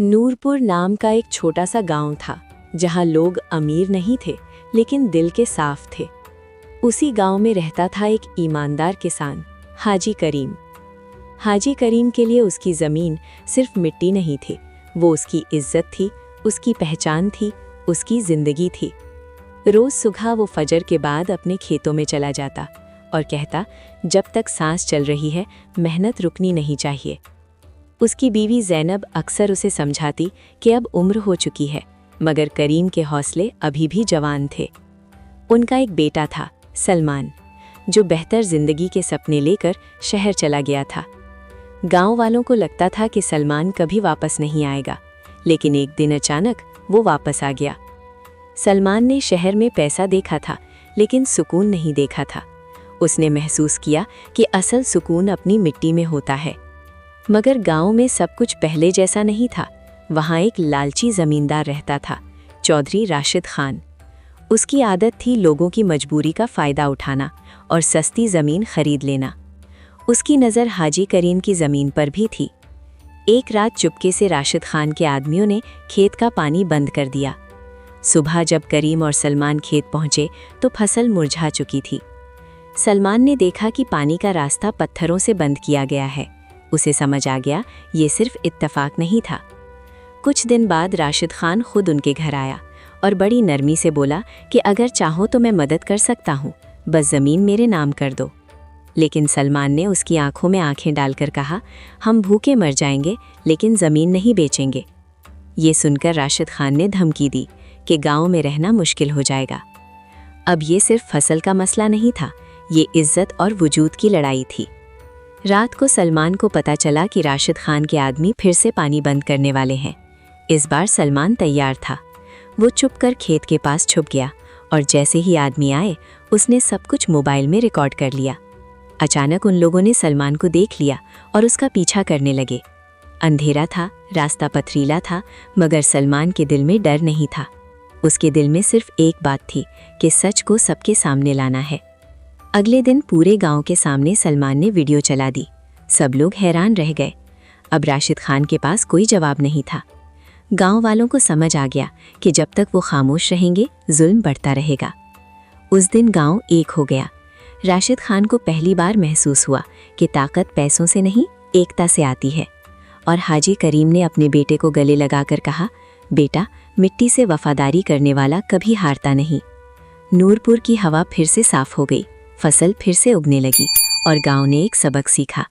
नूरपुर नाम का एक छोटा सा गांव था जहां लोग अमीर नहीं थे लेकिन दिल के साफ थे। उसी गांव में रहता था एक ईमानदार किसान, हाजी करीम। हाजी करीम के लिए उसकी ज़मीन सिर्फ मिट्टी नहीं थी, वो उसकी इज्जत थी, उसकी पहचान थी, उसकी ज़िंदगी थी। रोज़ सुबह वो फजर के बाद अपने खेतों में चला जाता और कहता, जब तक सांस चल रही है मेहनत रुकनी नहीं चाहिए। उसकी बीवी ज़ैनब अक्सर उसे समझाती कि अब उम्र हो चुकी है, मगर करीम के हौसले अभी भी जवान थे। उनका एक बेटा था, सलमान, जो बेहतर ज़िंदगी के सपने लेकर शहर चला गया था। गांव वालों को लगता था कि सलमान कभी वापस नहीं आएगा, लेकिन एक दिन अचानक वो वापस आ गया। सलमान ने शहर में पैसा देखा था, लेकिन सुकून नहीं देखा था। उसने महसूस किया कि असल सुकून अपनी मिट्टी में होता है। मगर गांव में सब कुछ पहले जैसा नहीं था। वहाँ एक लालची ज़मींदार रहता था, चौधरी राशिद खान। उसकी आदत थी लोगों की मजबूरी का फ़ायदा उठाना और सस्ती ज़मीन खरीद लेना। उसकी नज़र हाजी करीम की ज़मीन पर भी थी। एक रात चुपके से राशिद खान के आदमियों ने खेत का पानी बंद कर दिया। सुबह जब करीम और सलमान खेत पहुँचे तो फसल मुरझा चुकी थी। सलमान ने देखा कि पानी का रास्ता पत्थरों से बंद किया गया है। उसे समझ आ गया ये सिर्फ इत्तेफाक नहीं था। कुछ दिन बाद राशिद खान खुद उनके घर आया और बड़ी नरमी से बोला कि अगर चाहो तो मैं मदद कर सकता हूँ, बस ज़मीन मेरे नाम कर दो। लेकिन सलमान ने उसकी आंखों में आंखें डालकर कहा, हम भूखे मर जाएंगे लेकिन ज़मीन नहीं बेचेंगे। ये सुनकर राशिद खान ने धमकी दी कि गांव में रहना मुश्किल हो जाएगा। अब ये सिर्फ फसल का मसला नहीं था, ये इज्जत और वजूद की लड़ाई थी। रात को सलमान को पता चला कि राशिद खान के आदमी फिर से पानी बंद करने वाले हैं। इस बार सलमान तैयार था। वो चुपकर खेत के पास छुप गया और जैसे ही आदमी आए उसने सब कुछ मोबाइल में रिकॉर्ड कर लिया। अचानक उन लोगों ने सलमान को देख लिया और उसका पीछा करने लगे। अंधेरा था, रास्ता पथरीला था, मगर सलमान के दिल में डर नहीं था। उसके दिल में सिर्फ एक बात थी कि सच को सबके सामने लाना है। अगले दिन पूरे गांव के सामने सलमान ने वीडियो चला दी। सब लोग हैरान रह गए। अब राशिद खान के पास कोई जवाब नहीं था। गांव वालों को समझ आ गया कि जब तक वो खामोश रहेंगे जुल्म बढ़ता रहेगा। उस दिन गांव एक हो गया। राशिद खान को पहली बार महसूस हुआ कि ताकत पैसों से नहीं, एकता से आती है। और हाजी करीम ने अपने बेटे को गले लगाकर कहा, बेटा, मिट्टी से वफादारी करने वाला कभी हारता नहीं। नूरपुर की हवा फिर से साफ हो गई, फसल फिर से उगने लगी और गांव ने एक सबक सीखा